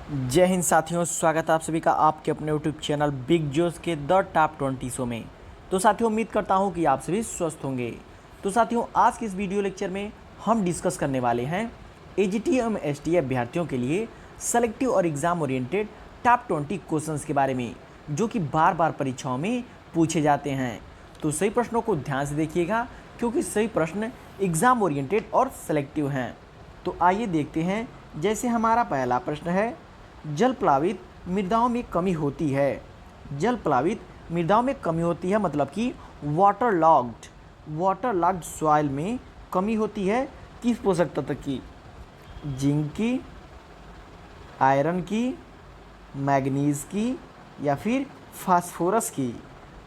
जय हिंद साथियों, स्वागत है आप सभी का आपके अपने यूट्यूब चैनल बिग जोस के द टॉप 20 शो में। तो साथियों, उम्मीद करता हूं कि आप सभी स्वस्थ होंगे। तो साथियों, आज के इस वीडियो लेक्चर में हम डिस्कस करने वाले हैं एजीटी एवं एसटी अभ्यर्थियों के लिए सेलेक्टिव और एग्ज़ाम ओरिएंटेड टॉप 20 क्वेश्चंस के बारे में, जो कि बार बार परीक्षाओं में पूछे जाते हैं। तो सही प्रश्नों को ध्यान से देखिएगा, क्योंकि सही प्रश्न एग्ज़ाम ओरिएंटेड और सेलेक्टिव हैं। तो आइए देखते हैं। जैसे हमारा पहला प्रश्न है, जल प्लावित मृदाओं में कमी होती है। जल प्लावित मृदाओं में कमी होती है मतलब कि वाटर लॉग्ड सॉइल में कमी होती है किस पोषक तत्व की? जिंक की, आयरन की, मैग्नीज की या फिर फास्फोरस की?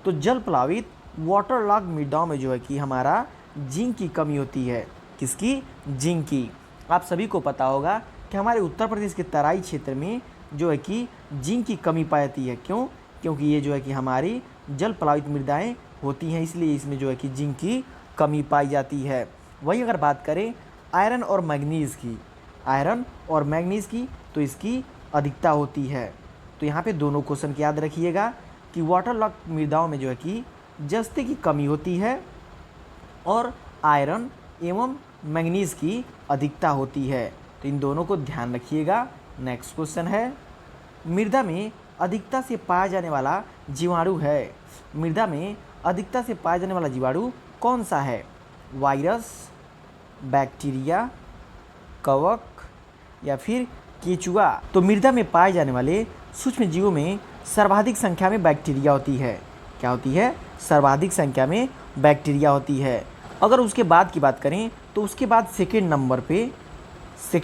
तो जल प्लावित वाटर लॉग्ड मृदाओं में जो है कि हमारा जिंक की कमी होती है। किसकी? जिंक की। आप सभी को पता होगा कि हमारे उत्तर प्रदेश के तराई क्षेत्र में जो है कि जिंक की कमी पाई जाती है। क्यों? क्योंकि ये जो है कि हमारी जल प्लावित मृदाएँ होती हैं, इसलिए इसमें जो है कि जिंक की कमी पाई जाती है। वहीं अगर बात करें आयरन और मैग्नीज़ की, तो इसकी अधिकता होती है। तो यहाँ पे दोनों क्वेश्चन की याद रखिएगा कि वाटर लॉग्ड मृदाओं में जो है कि जस्ते की कमी होती है और आयरन एवं मैग्नीज़ की अधिकता होती है। तो इन दोनों को ध्यान रखिएगा। नेक्स्ट क्वेश्चन है, मृदा में अधिकता से पाया जाने वाला जीवाणु है। मृदा में अधिकता से पाया जाने वाला जीवाणु कौन सा है? वायरस, बैक्टीरिया, कवक या फिर केचुआ? तो मृदा में पाए जाने वाले सूक्ष्म जीवों में सर्वाधिक संख्या में बैक्टीरिया होती है। क्या होती है? सर्वाधिक संख्या में बैक्टीरिया होती है। अगर उसके बाद की बात करें तो उसके बाद सेकेंड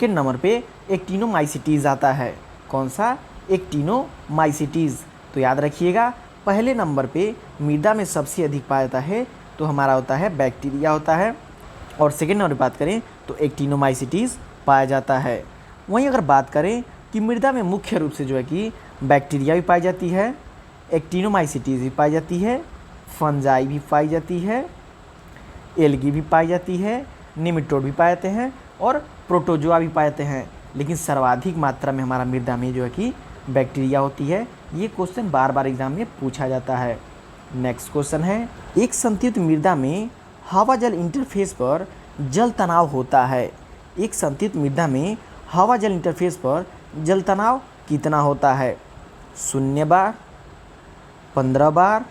नंबर पे एक्टिनोमाइसीटीज़ आता है। कौन सा? एक्टिनोमाइसीटीज़। तो याद रखिएगा, पहले नंबर पे मृदा में सबसे अधिक पाया जाता है तो हमारा होता है बैक्टीरिया होता है, और सेकेंड नंबर पर बात करें तो एक्टिनोमाइसीटीज़ पाया जाता है। वहीं अगर बात करें कि मृदा में मुख्य रूप से जो है कि बैक्टीरिया भी पाई जाती है, एक्टिनोमाइसीटीज़ भी पाई जाती है, फंजाई भी पाई जाती है, एल्गी भी पाई जाती है, निमेटोड भी पाए जाते हैं और प्रोटोजोआ भी पाए जाते हैं। लेकिन सर्वाधिक मात्रा में हमारा मृदा में जो है कि बैक्टीरिया होती है। ये क्वेश्चन बार बार एग्जाम में पूछा जाता है। नेक्स्ट क्वेश्चन है, एक संतृप्त मृदा में हवा जल इंटरफेस पर जल तनाव होता है। एक संतृप्त मृदा में हवा जल इंटरफेस पर जल तनाव कितना होता है? 0 बार, 15 बार,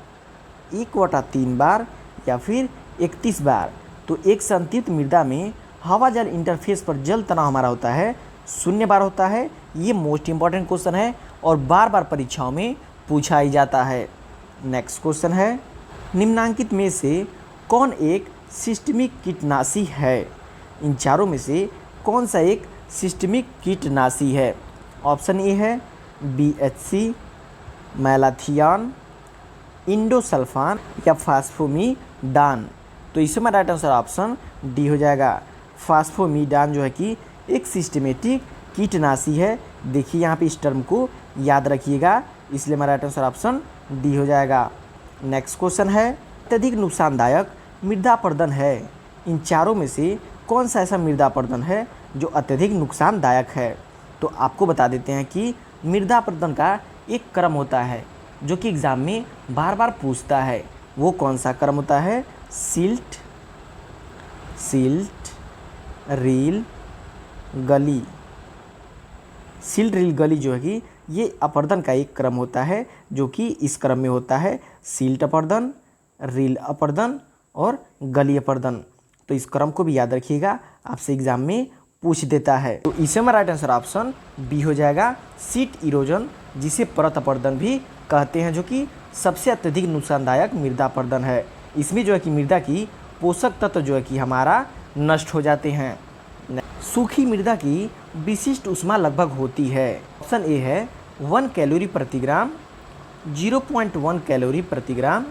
1/3 बार या फिर 31 बार? तो एक संतृप्त मृदा में हवा जल इंटरफेस पर जल तनाव हमारा होता है 0 बार होता है। ये मोस्ट इंपॉर्टेंट क्वेश्चन है और बार बार परीक्षाओं में पूछा ही जाता है। नेक्स्ट क्वेश्चन है, निम्नांकित में से कौन एक सिस्टमिक कीटनाशी है? इन चारों में से कौन सा एक सिस्टमिक कीटनाशी है? ऑप्शन ए है BHC, मैलाथियन, इंडोसल्फान या फास्फोमीडान? तो इसमें राइट आंसर ऑप्शन डी हो जाएगा। फास्फोमीडान जो है कि एक सिस्टमेटिक कीटनाशी है। देखिए यहाँ पे इस टर्म को याद रखिएगा, इसलिए हमारा राइट आंसर ऑप्शन डी हो जाएगा। नेक्स्ट क्वेश्चन है, अत्यधिक नुकसानदायक मृदा अपरदन है। इन चारों में से कौन सा ऐसा मृदा अपरदन है जो अत्यधिक नुकसानदायक है? तो आपको बता देते हैं कि मृदा अपरदन का एक क्रम होता है जो कि एग्ज़ाम में बार बार पूछता है। वो कौन सा क्रम होता है? सिल्ट, रील, गली। सिल्ट, रील, गली जो है कि ये अपरदन का एक क्रम होता है, जो कि इस क्रम में होता है सिल्ट अपरदन, रील अपरदन और गली अपरदन। तो इस क्रम को भी याद रखिएगा, आपसे एग्जाम में पूछ देता है। तो इसमें हमारा राइट आंसर ऑप्शन बी हो जाएगा, सीट इरोजन, जिसे परत अपरदन भी कहते हैं, जो कि सबसे अत्यधिक नुकसानदायक मृदा अपरदन है। इसमें जो है कि मृदा की पोषक तत्व जो है कि हमारा नष्ट हो जाते हैं। सूखी मृदा की विशिष्ट ऊष्मा लगभग होती है। ऑप्शन ए है 1 कैलोरी प्रति ग्राम, 0.1 कैलोरी प्रति ग्राम,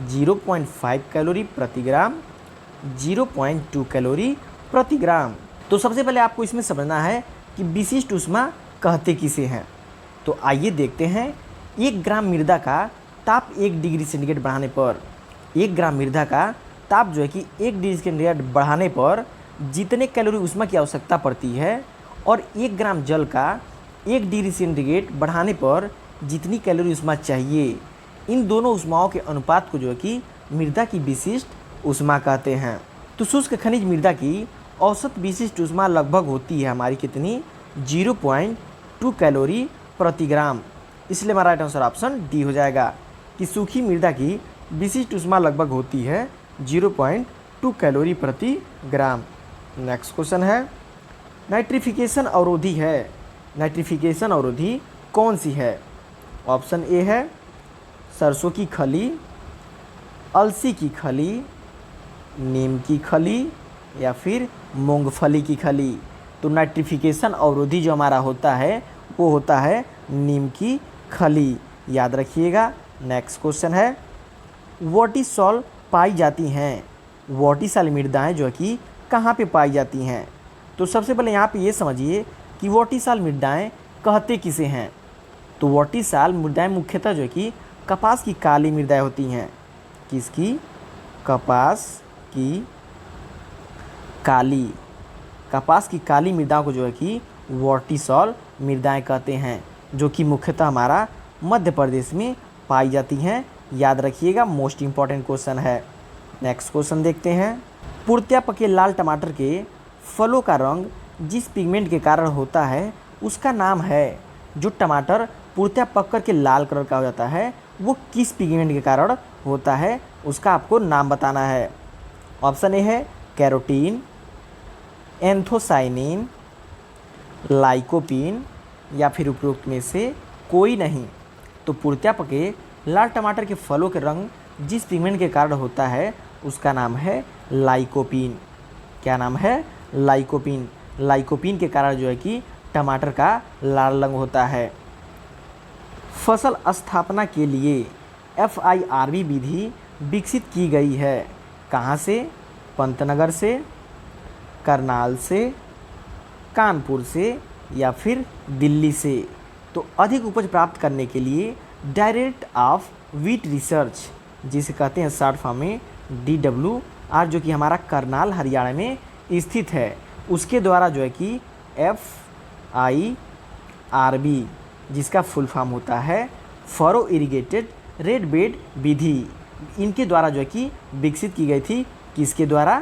0.5 कैलोरी प्रति ग्राम, 0.2 कैलोरी प्रति ग्राम। तो सबसे पहले आपको इसमें समझना है कि विशिष्ट ऊष्मा कहते किसे हैं। तो आइए देखते हैं। 1 ग्राम मृदा का ताप 1 डिग्री सेंटीग्रेड बढ़ाने पर, 1 ग्राम मृदा का ताप जो है कि 1 डिग्री सेंटीग्रेड बढ़ाने पर जितने कैलोरी ऊष्मा की आवश्यकता पड़ती है, और 1 ग्राम जल का 1 डिग्री सेंटीग्रेड बढ़ाने पर जितनी कैलोरी ऊष्मा चाहिए, इन दोनों ऊष्माओं के अनुपात को जो है कि मृदा की विशिष्ट ऊष्मा कहते हैं। तो शुष्क खनिज मृदा की औसत विशिष्ट ऊष्मा लगभग होती है हमारी कितनी, 0.2 कैलोरी प्रति ग्राम। इसलिए हमारा राइट आंसर ऑप्शन डी हो जाएगा कि सूखी मृदा की विशिष्ट ऊष्मा लगभग होती है 0.2 कैलोरी प्रति ग्राम। नेक्स्ट क्वेश्चन है, नाइट्रिफिकेशन अवरोधी है, नाइट्रिफिकेशन अवरोधी कौन सी है? ऑप्शन ए है सरसों की खली, अलसी की खली, नीम की खली या फिर मूंगफली की खली। तो नाइट्रिफिकेशन अवरोधी जो हमारा होता है वो होता है नीम की खली, याद रखिएगा। नेक्स्ट क्वेश्चन है, वर्टिसॉल पाई जाती हैं, वर्टिसॉल मृदाएं जो है कि कहाँ पे पाई जाती हैं? तो सबसे पहले यहाँ पे ये समझिए कि वर्टिसॉल मृदाएं कहते किसे हैं। तो वर्टिसॉल मृदाएं मुख्यतः जो है कि कपास की काली मृदाएं होती हैं। किसकी? कपास की काली, कपास की काली मृदाओं को जो है कि वर्टिसॉल मृदाएं कहते हैं, जो कि मुख्यतः हमारा मध्य प्रदेश में पाई जाती हैं। याद रखिएगा, मोस्ट इम्पॉर्टेंट क्वेश्चन है। नेक्स्ट क्वेश्चन देखते हैं, पूर्णतया पके लाल टमाटर के फलों का रंग जिस पिगमेंट के कारण होता है उसका नाम है। जो टमाटर पूर्णतया पक कर के लाल कलर का हो जाता है वो किस पिगमेंट के कारण होता है, उसका आपको नाम बताना है। ऑप्शन ए है कैरोटीन, एंथोसाइनिन, लाइकोपीन या फिर उपरोक्त में से कोई नहीं। तो पूर्णतया पके लाल टमाटर के फलों के रंग जिस पिगमेंट के कारण होता है उसका नाम है लाइकोपीन। क्या नाम है? लाइकोपीन। लाइकोपीन के कारण जो है कि टमाटर का लाल रंग होता है। फसल स्थापना के लिए FIRB विधि विकसित की गई है। कहाँ से? पंतनगर से, करनाल से, कानपुर से या फिर दिल्ली से। तो अधिक उपज प्राप्त करने के लिए डायरेक्ट ऑफ व्हीट रिसर्च, जिसे कहते हैं शॉर्ट फॉर्म में DWR, जो कि हमारा करनाल हरियाणा में स्थित है, उसके द्वारा जो है कि FIRB, जिसका फुल फॉर्म होता है फरो इरिगेटेड रेड बेड विधि, इनके द्वारा जो है कि विकसित की गई थी। किसके द्वारा?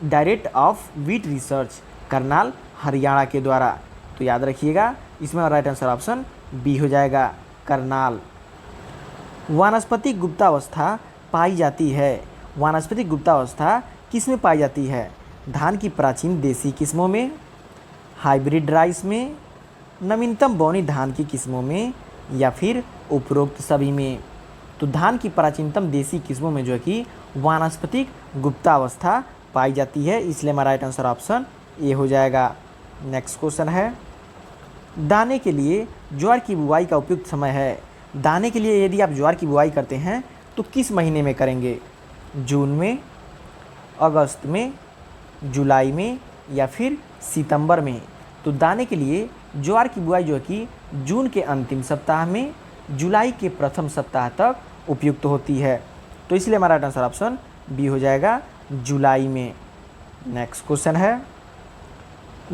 Direct of wheat research, Karnal Haryana के द्वारा। तो याद रखिएगा, इसमें राइट आंसर ऑप्शन बी हो जाएगा, करनाल। वानस्पतिक गुप्तावस्था पाई जाती है। वानस्पतिक गुप्तावस्था किस में पाई जाती है? धान की प्राचीन देसी किस्मों में, हाइब्रिड राइस में, नवीनतम बौनी धान की किस्मों में या फिर उपरोक्त सभी में। तो धान की प्राचीनतम देसी किस्मों में जो है कि वानस्पतिक गुप्तावस्था पाई जाती है, इसलिए हमारा राइट आंसर ऑप्शन ए हो जाएगा। नेक्स्ट क्वेश्चन है, दाने के लिए ज्वार की बुआई का उपयुक्त समय है। दाने के लिए यदि आप ज्वार की बुआई करते हैं तो किस महीने में करेंगे? जून में, अगस्त में, जुलाई में या फिर सितंबर में। तो दाने के लिए ज्वार की बुआई जो है कि जून के अंतिम सप्ताह में, जुलाई के प्रथम सप्ताह तक उपयुक्त होती है। तो इसलिए हमारा आंसर ऑप्शन बी हो जाएगा, जुलाई में। नेक्स्ट क्वेश्चन है,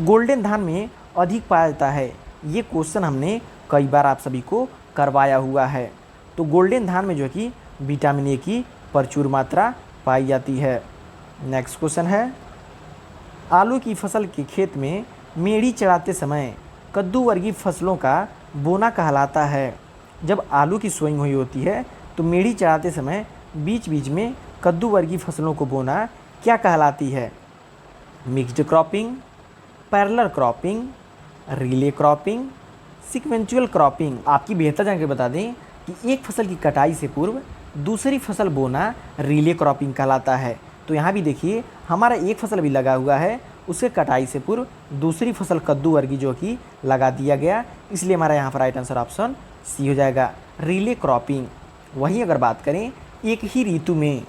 गोल्डन धान में अधिक पाया जाता है। ये क्वेश्चन हमने कई बार आप सभी को करवाया हुआ है। तो गोल्डन धान में जो है कि विटामिन ए की प्रचुर मात्रा पाई जाती है। नेक्स्ट क्वेश्चन है, आलू की फसल के खेत में मेड़ी चढ़ाते समय कद्दू वर्गीय फसलों का बोना कहलाता है। जब आलू की सोइंग हुई होती है तो मेड़ी चढ़ाते समय बीच बीच में कद्दू वर्गीय फसलों को बोना क्या कहलाती है? Mixed cropping, parallel cropping, relay cropping, sequential cropping. आपकी बेहतर जानकारी बता दें कि एक फसल की कटाई से पूर्व दूसरी फसल बोना रिले क्रॉपिंग कहलाता है। तो यहाँ भी देखिए, हमारा एक फसल भी लगा हुआ है, उसके कटाई से पूर्व दूसरी फसल कद्दू वर्गीय जो कि लगा दिया गया, इसलिए हमारा यहाँ पर राइट आंसर ऑप्शन सी हो जाएगा, रिले क्रॉपिंग। वहीं अगर बात करें एक ही ऋतु में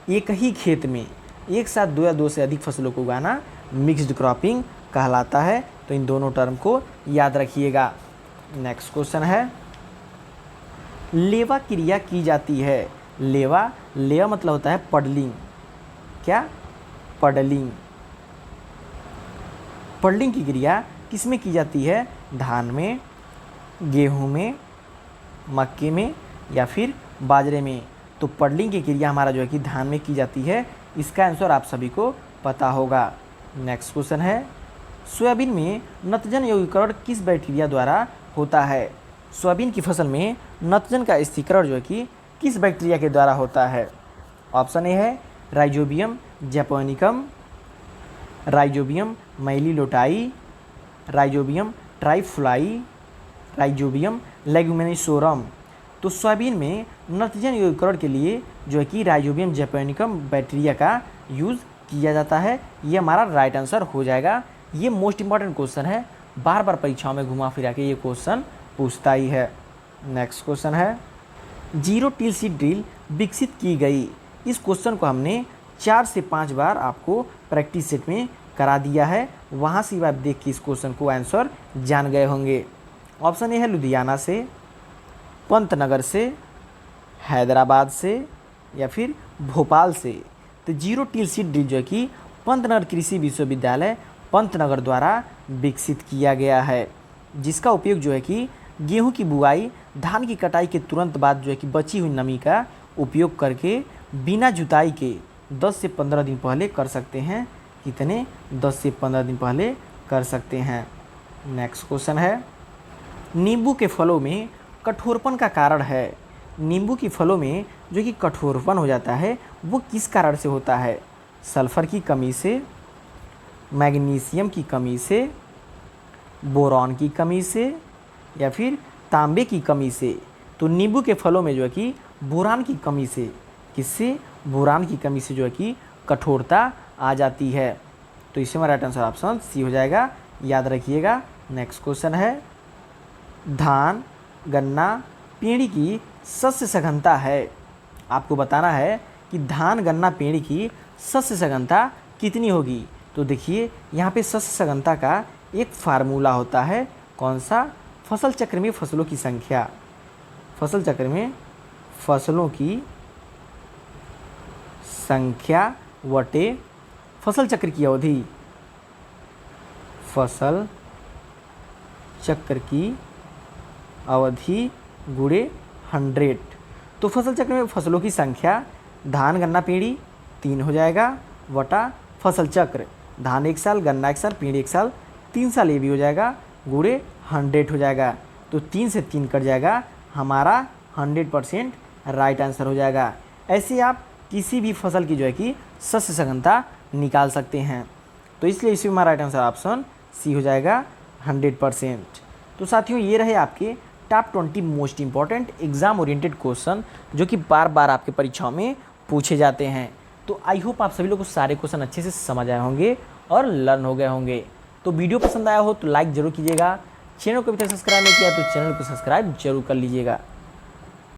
एक ही खेत में एक साथ दो या दो से अधिक फसलों को उगाना मिक्स्ड क्रॉपिंग कहलाता है। तो इन दोनों टर्म को याद रखिएगा। नेक्स्ट क्वेश्चन है, लेवा क्रिया की जाती है। लेवा, लेवा मतलब होता है पडलिंग। क्या? पडलिंग। पडलिंग की क्रिया किस में की जाती है? धान में, गेहूँ में, मक्के में या फिर बाजरे में। तो पडलिंग की क्रिया हमारा जो है कि धान में की जाती है। इसका आंसर आप सभी को पता होगा। नेक्स्ट क्वेश्चन है, सोयाबीन में नत्रजन यौगिकरण किस बैक्टीरिया द्वारा होता है? सोयाबीन की फसल में नत्रजन का स्थिरीकरण जो है कि किस बैक्टीरिया के द्वारा होता है? ऑप्शन ए है rhizobium japonicum, rhizobium meliloti, rhizobium trifolii, rhizobium leguminosarum. तो सोयाबीन में नत्रजन यौगिकरण के लिए जो है कि राइजोबियम जैपोनिकम बैक्टीरिया का यूज़ किया जाता है। ये हमारा राइट आंसर हो जाएगा। ये मोस्ट इंपॉर्टेंट क्वेश्चन है, बार बार परीक्षाओं में घुमा फिरा के ये क्वेश्चन पूछता ही है। नेक्स्ट क्वेश्चन है, जीरो टिल सीड ड्रिल विकसित की गई। इस क्वेश्चन को हमने 4 से 5 बार आपको प्रैक्टिस सेट में करा दिया है। वहाँ से आप देख के इस क्वेश्चन को आंसर जान गए होंगे। ऑप्शन ए है लुधियाना से, पंतनगर से, हैदराबाद से या फिर भोपाल से। तो जीरो टिल सीड ड्रिल जो है कि पंतनगर कृषि विश्वविद्यालय पंतनगर द्वारा विकसित किया गया है, जिसका उपयोग जो है कि गेहूं की बुआई, धान की कटाई के तुरंत बाद जो है कि बची हुई नमी का उपयोग करके बिना जुताई के 10 से 15 दिन पहले कर सकते हैं। कितने? 10 से 15 दिन पहले कर सकते हैं। नेक्स्ट क्वेश्चन है, नींबू के फलों में कठोरपन का कारण है। नींबू की फलों में जो कि कठोरपन हो जाता है वो किस कारण से होता है? सल्फर की कमी से, मैग्नीशियम की कमी से, बोरॉन की कमी से या फिर तांबे की कमी से। तो नींबू के फलों में जो है कि बोरान की कमी से, किससे? बोरान की कमी से जो है कि कठोरता आ जाती है। तो इसमें हमारा राइट आंसर ऑप्शन सी हो जाएगा, याद रखिएगा। नेक्स्ट क्वेश्चन है, धान, गन्ना, पेड़ी की सस्य सघनता है। आपको बताना है कि धान, गन्ना, पेड़ी की सस्य सघनता कितनी होगी। तो देखिए यहाँ पे सस्य सघनता का एक फार्मूला होता है। कौन सा? फसल चक्र में फसलों की संख्या, फसल चक्र में फसलों की संख्या वटे फसल चक्र की अवधि, फसल चक्र की अवधि गुणे 100। तो फसल चक्र में फसलों की संख्या धान, गन्ना, पेड़ी 3 हो जाएगा, वटा फसल चक्र धान 1 साल, गन्ना 1 साल, पेड़ी 1 साल, 3 साल ये भी हो जाएगा, गुणे 100 हो जाएगा। तो 3 से 3 कट जाएगा, हमारा 100% राइट आंसर हो जाएगा। ऐसे आप किसी भी फसल की जो है कि सस्य सघनता निकाल सकते हैं। तो इसलिए इसमें हमारा राइट आंसर ऑप्शन सी हो जाएगा 100%। तो साथियों ये रहे आपके top 20 most important exam oriented question जो कि बार बार आपके परीक्षाओं में पूछे जाते हैं। तो आई होप आप सभी लोग को सारे क्वेश्चन अच्छे से समझ आए होंगे और लर्न हो गए होंगे। तो वीडियो पसंद आया हो तो लाइक ज़रूर कीजिएगा, चैनल को अभी तक सब्सक्राइब नहीं किया तो चैनल को सब्सक्राइब जरूर कर लीजिएगा।